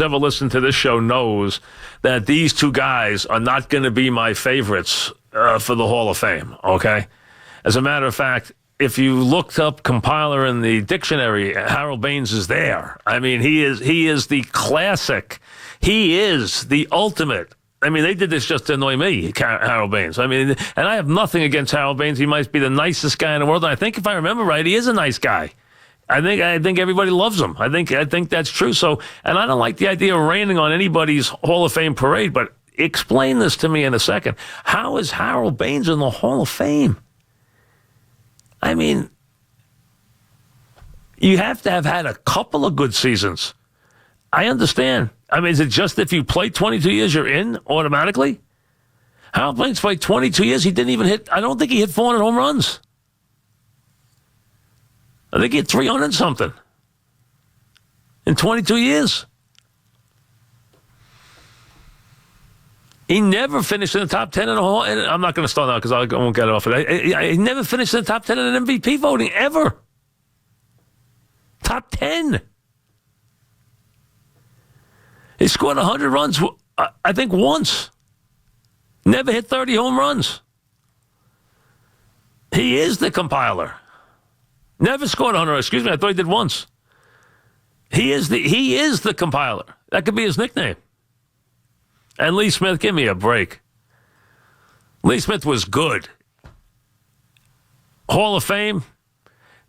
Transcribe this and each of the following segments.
who's ever listened to this show knows that these two guys are not going to be my favorites for the Hall of Fame, okay? As a matter of fact, if you looked up compiler in the dictionary, Harold Baines is there. I mean, he is the classic. He is the ultimate. I mean, they did this just to annoy me, Harold Baines. I mean, and I have nothing against Harold Baines. He might be the nicest guy in the world. And I think if I remember right, he is a nice guy. I think everybody loves him. I think that's true. So, and I don't like the idea of raining on anybody's Hall of Fame parade, but explain this to me in a second. How is Harold Baines in the Hall of Fame? I mean, you have to have had a couple of good seasons. I understand. I mean, is it just if you play 22 years, you're in automatically? Harold Baines played 22 years. He didn't even hit, I don't think he hit 400 home runs. I think he hit 300 something in 22 years. He never finished in the top 10 in a whole. I'm not going to start now because I won't get it off it. He never finished in the top 10 in MVP voting ever. Top 10. He scored 100 runs, I think, once. Never hit 30 home runs. He is the compiler. Never scored 100. Excuse me, I thought he did once. He is the compiler. That could be his nickname. And Lee Smith, give me a break. Lee Smith was good. Hall of Fame,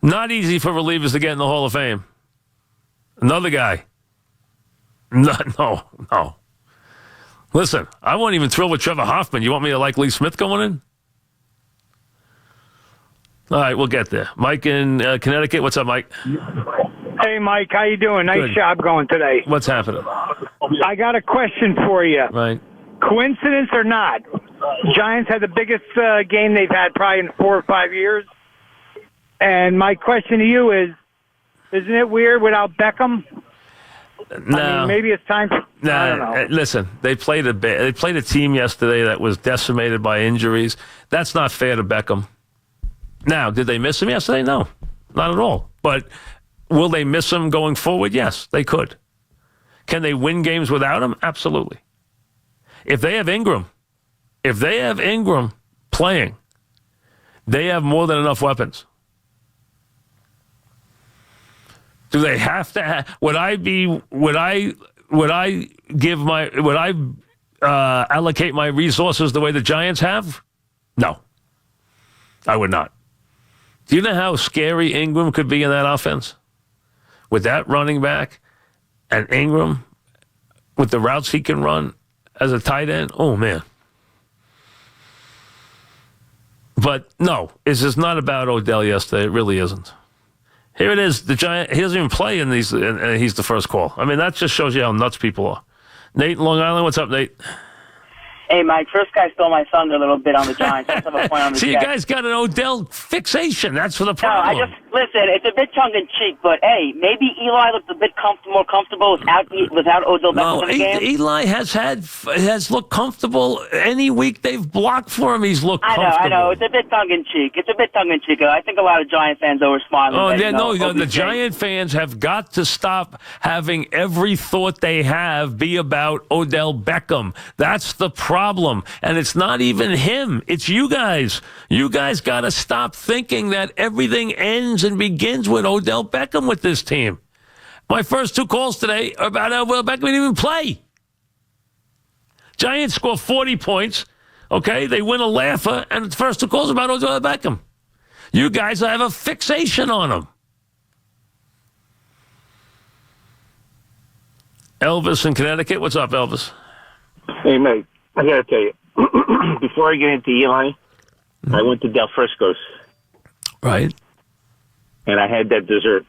not easy for relievers to get in the Hall of Fame. Another guy. No. Listen, I wasn't even thrilled with Trevor Hoffman. You want me to like Lee Smith going in? All right, we'll get there. Mike in Connecticut. What's up, Mike? Hey, Mike. How you doing? Nice Good. job going today. What's happening? I got a question for you. Right. Coincidence or not, Giants had the biggest game they've had probably in 4 or 5 years. And my question to you is, isn't it weird without Beckham? No. I mean, maybe it's time for... I don't know. Listen, they played a team yesterday that was decimated by injuries. That's not fair to Beckham. Now, did they miss him yesterday? No, not at all. But will they miss him going forward? Yes, they could. Can they win games without him? Absolutely. If they have Ingram playing, they have more than enough weapons. Do they have to would I allocate my resources the way the Giants have? No. I would not. Do you know how scary Ingram could be in that offense? With that running back and Ingram, with the routes he can run as a tight end, oh, man. But, no, it's just not about Odell yesterday. It really isn't. Here it is. The Giant, he doesn't even play in these, and he's the first call. I mean, that just shows you how nuts people are. Nate in Long Island, what's up, Nate? Hey, Mike, first guy stole my thunder a little bit on the Giants. I just have a point on the See, you Jets. guys got an Odell fixation. That's for the problem. No, listen, it's a bit tongue-in-cheek, but, hey, maybe Eli looked a bit more comfortable without Odell Beckham in the game. Eli has looked comfortable. Any week they've blocked for him, he's looked comfortable. I know. It's a bit tongue-in-cheek. I think a lot of Giant fans are smiling. Oh, yeah, no, the Giant fans have got to stop having every thought they have be about Odell Beckham. That's the problem. And it's not even him. It's you guys. You guys got to stop thinking that everything ends and begins with Odell Beckham with this team. My first 2 calls today are about Odell Beckham didn't even play. Giants score 40 points. Okay, they win a laugher, and the first 2 calls are about Odell Beckham. You guys have a fixation on him. Elvis in Connecticut. What's up, Elvis? Hey, mate, I got to tell you, before I get into Eli, I went to Del Frisco's. Right. And I had that dessert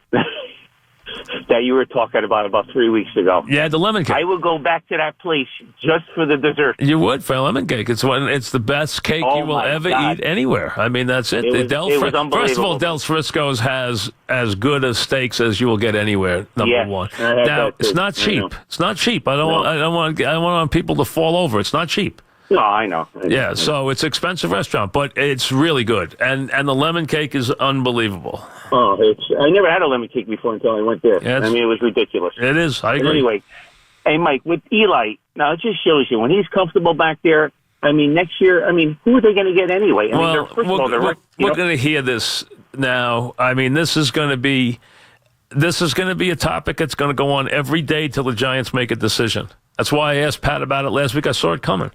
that you were talking about 3 weeks ago. Yeah, the lemon cake. I would go back to that place just for the dessert. You would for a lemon cake. It's the best cake you will ever eat anywhere. I mean, that's it. It was unbelievable. First of all, Del Frisco's has as good a steaks as you will get anywhere. Number one. Now, it's not cheap. It's not cheap. I don't want people to fall over. It's not cheap. No, I know. Yeah, so it's an expensive restaurant, but it's really good. And the lemon cake is unbelievable. Oh, I never had a lemon cake before until I went there. Yeah, I mean, it was ridiculous. It is. I agree. But anyway, Hey, Mike, with Eli, now it just shows you when he's comfortable back there. I mean, next year, who are they going to get anyway? Well, we're going to hear this now. I mean, this is going to be a topic that's going to go on every day till the Giants make a decision. That's why I asked Pat about it last week. I saw it coming.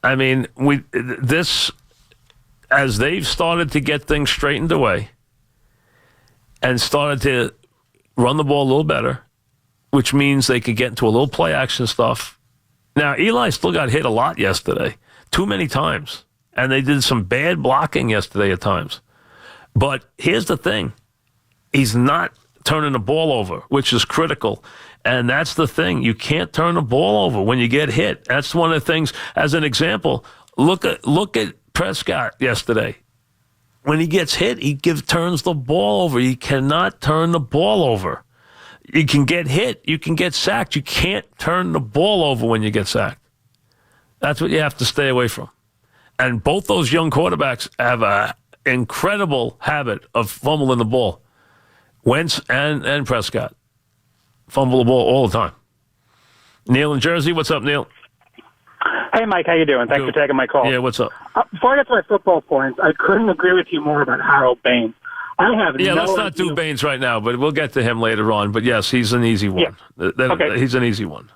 I mean, as they've started to get things straightened away and started to run the ball a little better, which means they could get into a little play action stuff. Now, Eli still got hit a lot yesterday, too many times. And they did some bad blocking yesterday at times. But here's the thing. He's not turning the ball over, which is critical. And that's the thing. You can't turn the ball over when you get hit. That's one of the things. As an example, look at Prescott yesterday. When he gets hit, he turns the ball over. He cannot turn the ball over. You can get hit. You can get sacked. You can't turn the ball over when you get sacked. That's what you have to stay away from. And both those young quarterbacks have an incredible habit of fumbling the ball. Wentz and Prescott fumble the ball all the time. Neil in Jersey, what's up, Neil? Hey, Mike, how you doing? Thanks for taking my call. Yeah, what's up? Before I get to my football points, I couldn't agree with you more about Harold Baines. Let's not do Baines right now, but we'll get to him later on. But yes, he's an easy one. Yeah. Okay. He's an easy one.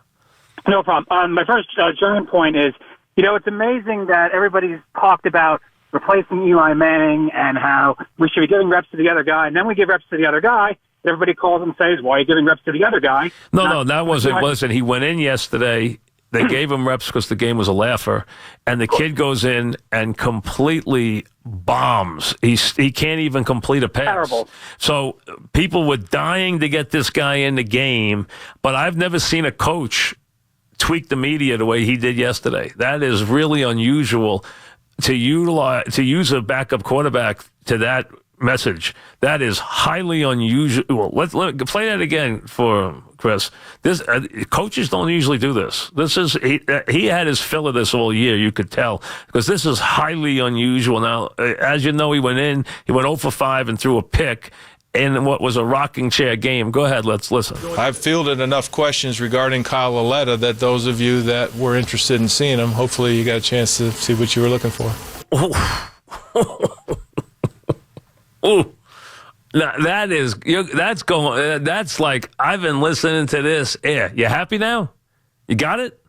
No problem. My first giant point is, it's amazing that everybody's talked about replacing Eli Manning and how we should be giving reps to the other guy, and then we give reps to the other guy. Everybody calls and says, why are you giving reps to the other guy? No, that wasn't. Listen, he went in yesterday. They gave him reps because the game was a laugher, and the kid goes in and completely bombs. He can't even complete a pass. Terrible. So people were dying to get this guy in the game, but I've never seen a coach tweak the media the way he did yesterday. That is really unusual to use a backup quarterback to that message. That is highly unusual. Let play that again for Chris. This coaches don't usually do this. This is he had his fill of this all year. You could tell because this is highly unusual. Now, as you know, he went 0 for 5 and threw a pick in what was a rocking chair game. Go ahead, let's listen. I've fielded enough questions regarding Kyle Lauletta that those of you that were interested in seeing him, hopefully you got a chance to see what you were looking for. Ooh, now that's like, I've been listening to this. Yeah, you happy now? You got it?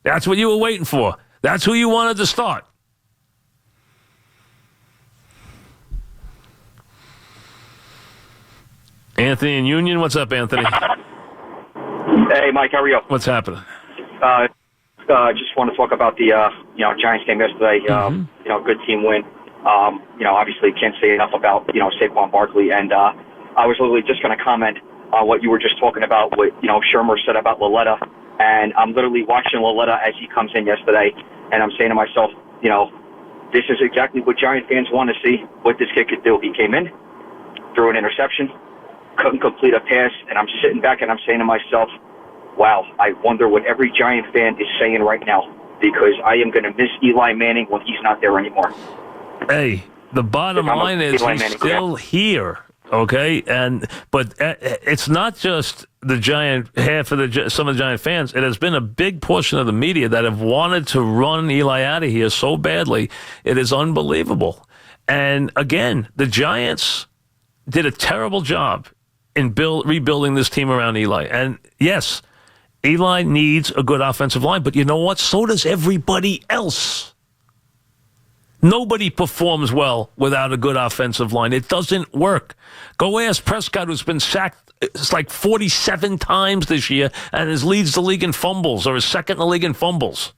That's what you were waiting for. That's who you wanted to start. Anthony in Union, what's up, Anthony? Hey, Mike, how are you? What's happening? Just want to talk about the Giants game yesterday. Good team win. Obviously can't say enough about, Saquon Barkley. And I was literally just going to comment on what you were just talking about, what, Shermer said about Lauletta. And I'm literally watching Lauletta as he comes in yesterday. And I'm saying to myself, this is exactly what Giant fans want to see, what this kid could do. He came in, threw an interception, couldn't complete a pass. And I'm sitting back and I'm saying to myself, wow, I wonder what every Giant fan is saying right now, because I am going to miss Eli Manning when he's not there anymore. Hey, the bottom line is he's still here, okay? But it's not just the Giant some of the Giant fans. It has been a big portion of the media that have wanted to run Eli out of here so badly. It is unbelievable. And again, the Giants did a terrible job in rebuilding this team around Eli. And yes, Eli needs a good offensive line, but you know what? So does everybody else. Nobody performs well without a good offensive line. It doesn't work. Go ask Prescott, who's been sacked like 47 times this year and leads the league in fumbles, or is second in the league in fumbles.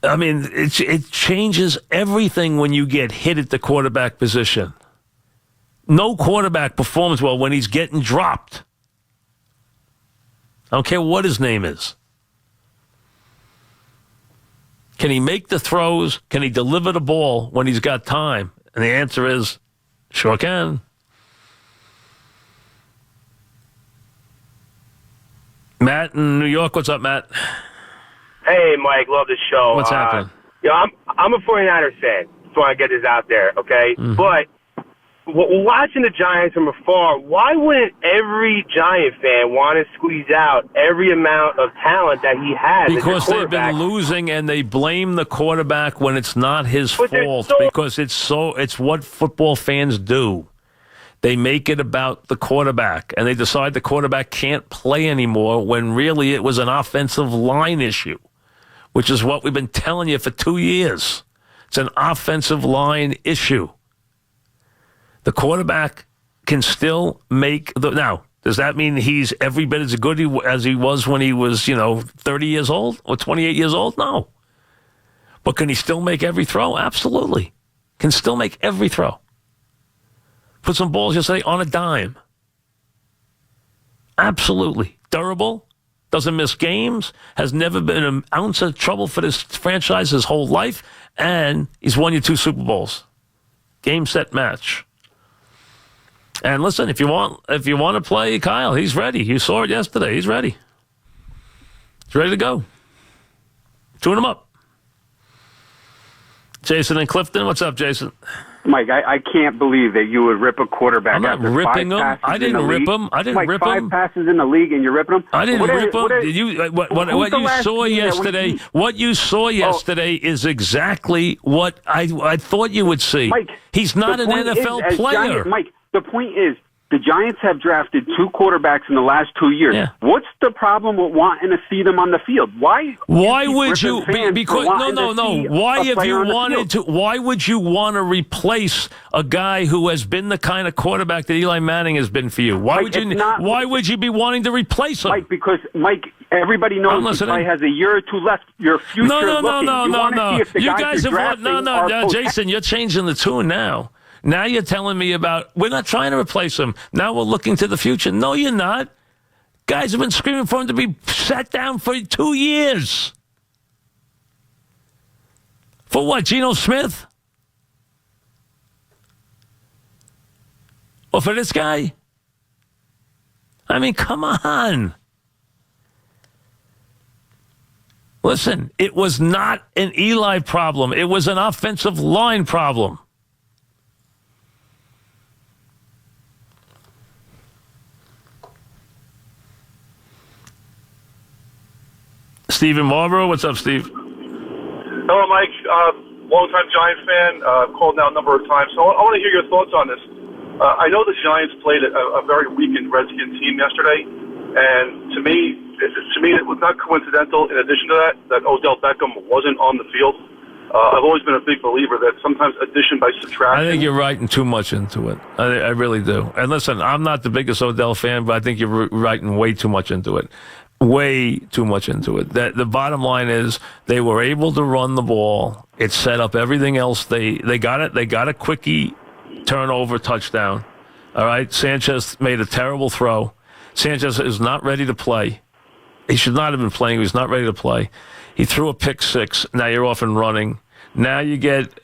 I mean, it changes everything when you get hit at the quarterback position. No quarterback performs well when he's getting dropped. I don't care what his name is. Can he make the throws? Can he deliver the ball when he's got time? And the answer is, sure can. Matt in New York, what's up, Matt? Hey, Mike, love the show. What's happening? I'm a 49ers fan. Just want to get this out there, okay? Mm-hmm. But watching the Giants from afar, why wouldn't every Giant fan want to squeeze out every amount of talent that he has? Because they've been losing, and they blame the quarterback when it's not his fault. Because it's what football fans do. They make it about the quarterback, and they decide the quarterback can't play anymore when really it was an offensive line issue, which is what we've been telling you for 2 years. It's an offensive line issue. The quarterback can still make the... Now, does that mean he's every bit as good as he was when he was, 30 years old or 28 years old? No. But can he still make every throw? Absolutely. Can still make every throw. Put some balls yesterday on a dime. Absolutely. Durable. Doesn't miss games. Has never been an ounce of trouble for this franchise his whole life. And he's won you 2 Super Bowls. Game, set, match. And listen, if you want to play Kyle, he's ready. You saw it yesterday. He's ready. He's ready to go. Tune him up. Jason in Clifton. What's up, Jason? Mike, I can't believe that you would rip a quarterback. I'm not ripping him. I didn't rip him. I didn't rip him. 5 passes in the league and you're ripping him? I didn't rip him. Did you? What you saw yesterday? What you saw yesterday is exactly what I thought you would see. Mike, he's not an NFL player. Mike, the point is, the Giants have drafted 2 quarterbacks in the last 2 years. Yeah. What's the problem with wanting to see them on the field? Why would you? Because no. Why have you wanted to? Why would you want to replace a guy who has been the kind of quarterback that Eli Manning has been for you? Why would you? Why would you be wanting to replace him? Mike, because everybody knows he probably has a year or 2 left. Your future. No. You guys have Jason, you're changing the tune now. Now you're telling me about, we're not trying to replace him. Now we're looking to the future. No, you're not. Guys have been screaming for him to be sat down for 2 years. For what, Geno Smith? Or for this guy? I mean, come on. Listen, it was not an Eli problem. It was an offensive line problem. Steve in Marlboro. What's up, Steve? Hello, Mike. Longtime Giant fan. Called now a number of times. So I want to hear your thoughts on this. I know the Giants played a very weakened Redskin team yesterday, and to me, it was not coincidental. In addition to that Odell Beckham wasn't on the field. I've always been a big believer that sometimes addition by subtraction. I think you're writing too much into it. I really do. And listen, I'm not the biggest Odell fan, but I think you're writing way too much into it. Way too much into it. That the bottom line is they were able to run the ball. It set up everything else. They got it. They got a quickie turnover touchdown. All right. Sanchez made a terrible throw. Sanchez is not ready to play. He should not have been playing. He was not ready to play. He threw a pick 6. Now you're off and running. Now you get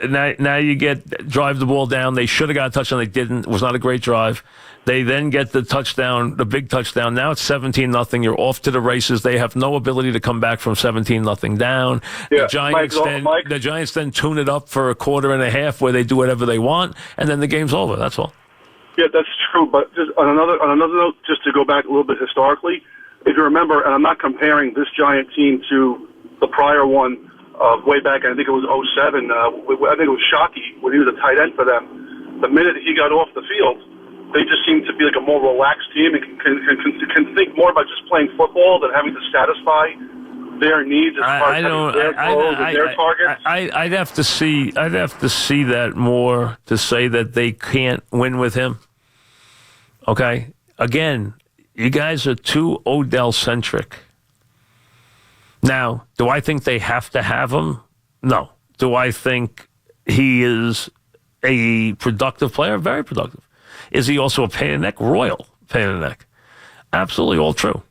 drive the ball down. They should have got a touchdown. They didn't. It was not a great drive. They then get the touchdown, the big touchdown. Now it's 17-0. You're off to the races. They have no ability to come back from 17-0 down. Yeah, the Giants then tune it up for a quarter and a half where they do whatever they want, and then the game's over. That's all. Yeah, that's true. But just on another note, just to go back a little bit historically, if you remember, and I'm not comparing this Giant team to the prior one way back, I think it was 2007. I think it was Shockey when he was a tight end for them. The minute he got off the field, they just seem to be like a more relaxed team and can think more about just playing football than having to satisfy their needs as far as their goals and their targets. I'd have to see that more to say that they can't win with him. Okay, again, you guys are too Odell-centric. Now, do I think they have to have him? No. Do I think he is a productive player? Very productive. Is he also a pain in the neck? Royal pain in the neck. Absolutely all true.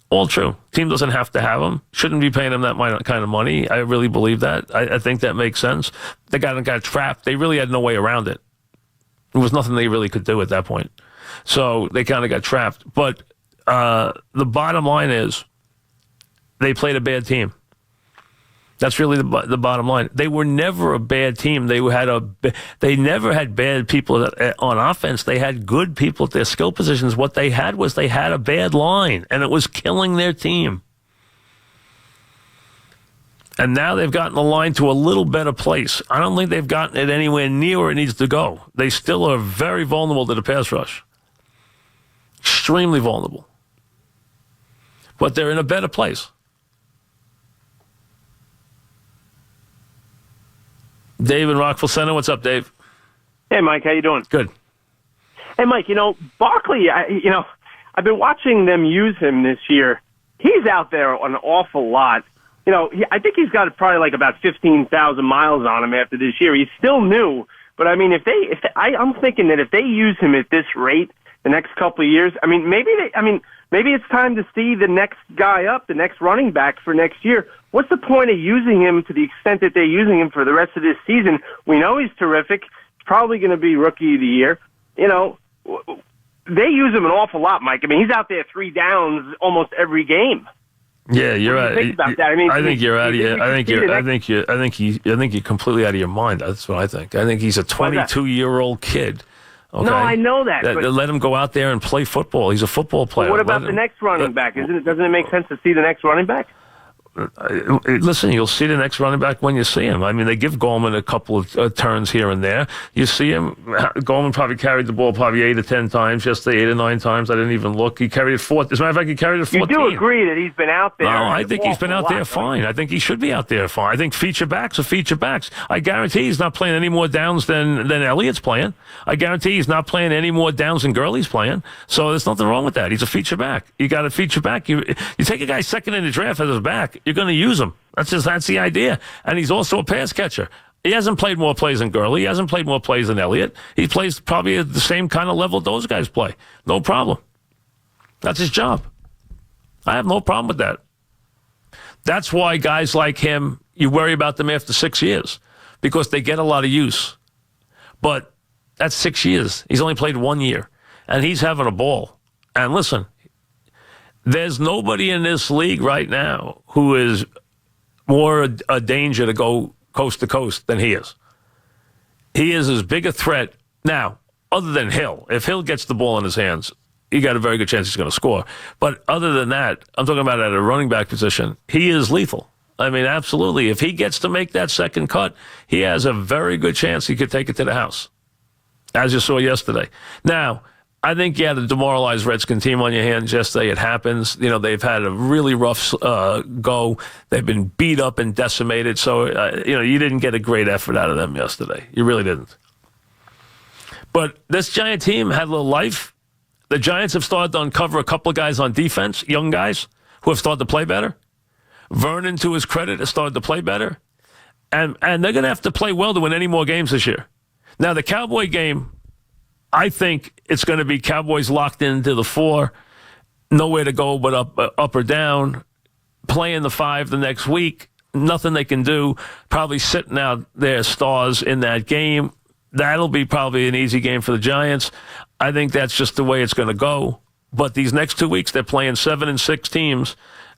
All true. Team doesn't have to have him. Shouldn't be paying him that kind of money. I really believe that. I think that makes sense. The guy got trapped. They really had no way around it. There was nothing they really could do at that point. So they kind of got trapped. But the bottom line is they played a bad team. That's really the bottom line. They were never a bad team. They never had bad people on offense. They had good people at their skill positions. What they had a bad line, and it was killing their team. And now they've gotten the line to a little better place. I don't think they've gotten it anywhere near where it needs to go. They still are very vulnerable to the pass rush. Extremely vulnerable. But they're in a better place. Dave in Rockville Center. What's up, Dave? Hey, Mike. How you doing? Good. Hey, Mike, Barkley, I've been watching them use him this year. He's out there an awful lot. I think he's got probably like about 15,000 miles on him after this year. He's still new, but I mean, I'm thinking that if they use him at this rate the next couple of years, maybe it's time to see the next guy up, the next running back for next year. What's the point of using him to the extent that they're using him for the rest of this season? We know he's terrific. He's probably going to be Rookie of the Year. They use him an awful lot, Mike. He's out there 3 downs almost every game. Yeah, you're right. Think about that. I think you're out of your. I think you're completely out of your mind. That's what I think. I think he's a 22-year-old kid. Okay? No, I know that. Let him go out there and play football. He's a football player. What about the next running back? Doesn't it make sense to see the next running back? Listen, you'll see the next running back when you see him. They give Goldman a couple of turns here and there. You see him. Goldman probably carried the ball 8 or 10 times yesterday, 8 or 9 times. I didn't even look. He carried it 4. As a matter of fact, he carried it 14. You do agree that he's been out there? No, I think he's been out there fine. I think he should be out there fine. I think feature backs are feature backs. I guarantee he's not playing any more downs than Elliott's playing. I guarantee he's not playing any more downs than Gurley's playing. So there's nothing wrong with that. He's a feature back. You got a feature back. You take a guy second in the draft as his back, you're going to use him. That's the idea. And he's also a pass catcher. He hasn't played more plays than Gurley. He hasn't played more plays than Elliott. He plays probably at the same kind of level those guys play. No problem. That's his job. I have no problem with that. That's why guys like him, you worry about them after 6 years because they get a lot of use. But that's 6 years. He's only played 1 year, and he's having a ball. And listen, there's nobody in this league right now who is more a danger to go coast to coast than he is. He is as big a threat now, other than Hill. If Hill gets the ball in his hands, you got a very good chance he's going to score. But other than that, I'm talking about at a running back position, he is lethal. Absolutely. If he gets to make that second cut, he has a very good chance he could take it to the house, as you saw yesterday. Now, I think you had a demoralized Redskin team on your hands yesterday. It happens. They've had a really rough go. They've been beat up and decimated. So, you didn't get a great effort out of them yesterday. You really didn't. But this Giant team had a little life. The Giants have started to uncover a couple of guys on defense, young guys, who have started to play better. Vernon, to his credit, has started to play better. And they're going to have to play well to win any more games this year. Now, the Cowboy game, I think it's going to be Cowboys locked into the 4, nowhere to go but up or down, playing the 5 the next week, nothing they can do, probably sitting out their stars in that game. That'll be probably an easy game for the Giants. I think that's just the way it's going to go. But these next 2 weeks, they're playing 7 and 6 teams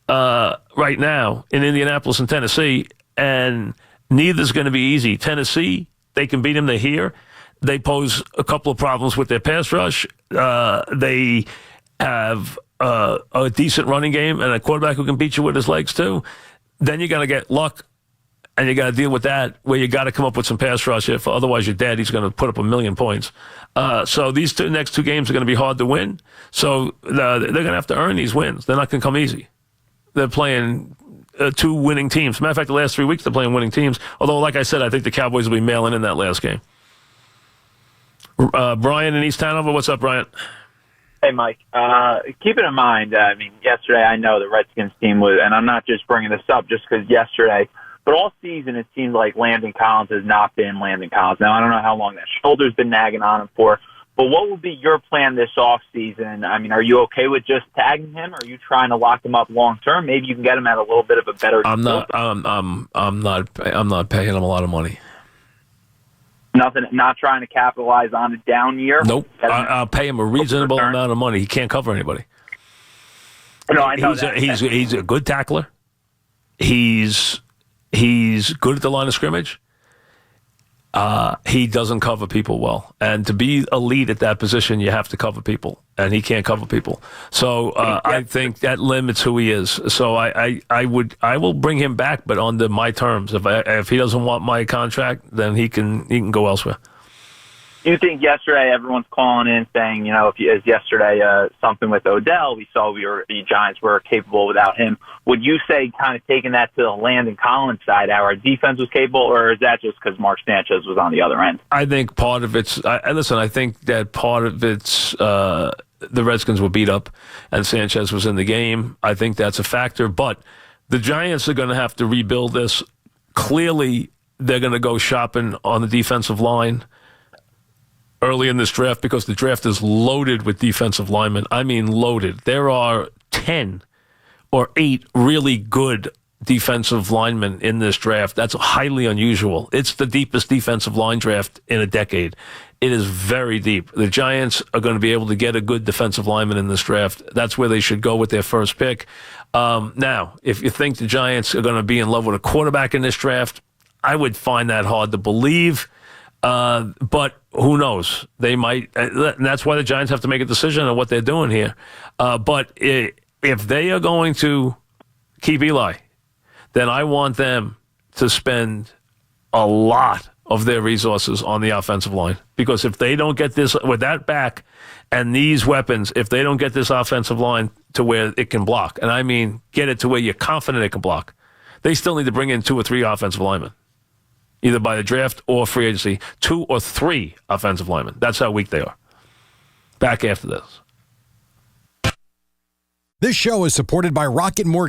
right now in Indianapolis and Tennessee, and neither's going to be easy. Tennessee, they can beat them. They're here. They pose a couple of problems with their pass rush. They have a decent running game and a quarterback who can beat you with his legs, too. Then you got to get luck, and you got to deal with that, where you got to come up with some pass rush. If otherwise you're dead, he's going to put up 1,000,000 points. So these next 2 games are going to be hard to win. So they're going to have to earn these wins. They're not going to come easy. They're playing 2 winning teams. Matter of fact, the last 3 weeks they're playing winning teams. Although, like I said, I think the Cowboys will be mailing in that last game. Brian in East Hanover. What's up, Brian? Hey, Mike. Keep it in mind, yesterday I know the Redskins team was, and I'm not just bringing this up just because yesterday, but all season it seems like Landon Collins has not been Landon Collins. Now, I don't know how long that shoulder's been nagging on him for, but what would be your plan this offseason? Are you okay with just tagging him, or are you trying to lock him up long term? Maybe you can get him at a little bit of a better. I'm not paying him a lot of money. Not trying to capitalize on a down year. Nope. I'll pay him a reasonable amount of money. He can't cover anybody. No, I know that. He's a good tackler. He's He's good at the line of scrimmage. He doesn't cover people well. And to be elite at that position, you have to cover people. And he can't cover people. So I think that limits who he is. So I will bring him back, but under my terms. If he doesn't want my contract, then he can go elsewhere. You think yesterday everyone's calling in saying, as yesterday something with Odell, we saw the Giants were capable without him. Would you say kind of taking that to the Landon Collins side, our defense was capable, or is that just because Mark Sanchez was on the other end? I think part of it's I think that part of it's the Redskins were beat up and Sanchez was in the game. I think that's a factor, but the Giants are going to have to rebuild this. Clearly, they're going to go shopping on the defensive line early in this draft because the draft is loaded with defensive linemen. I mean loaded. There are 10 or 8 really good defensive linemen in this draft. That's highly unusual. It's the deepest defensive line draft in a decade. It is very deep. The Giants are going to be able to get a good defensive lineman in this draft. That's where they should go with their first pick. Now, if you think the Giants are going to be in love with a quarterback in this draft, I would find that hard to believe. But who knows? They might, and that's why the Giants have to make a decision on what they're doing here. But if they are going to keep Eli, then I want them to spend a lot of their resources on the offensive line. Because if they don't get this, with that back and these weapons, if they don't get this offensive line to where it can block, and I mean get it to where you're confident it can block, they still need to bring in 2 or 3 offensive linemen. Either by the draft or free agency, 2 or 3 offensive linemen. That's how weak they are. Back after this. This show is supported by Rocket Mortgage.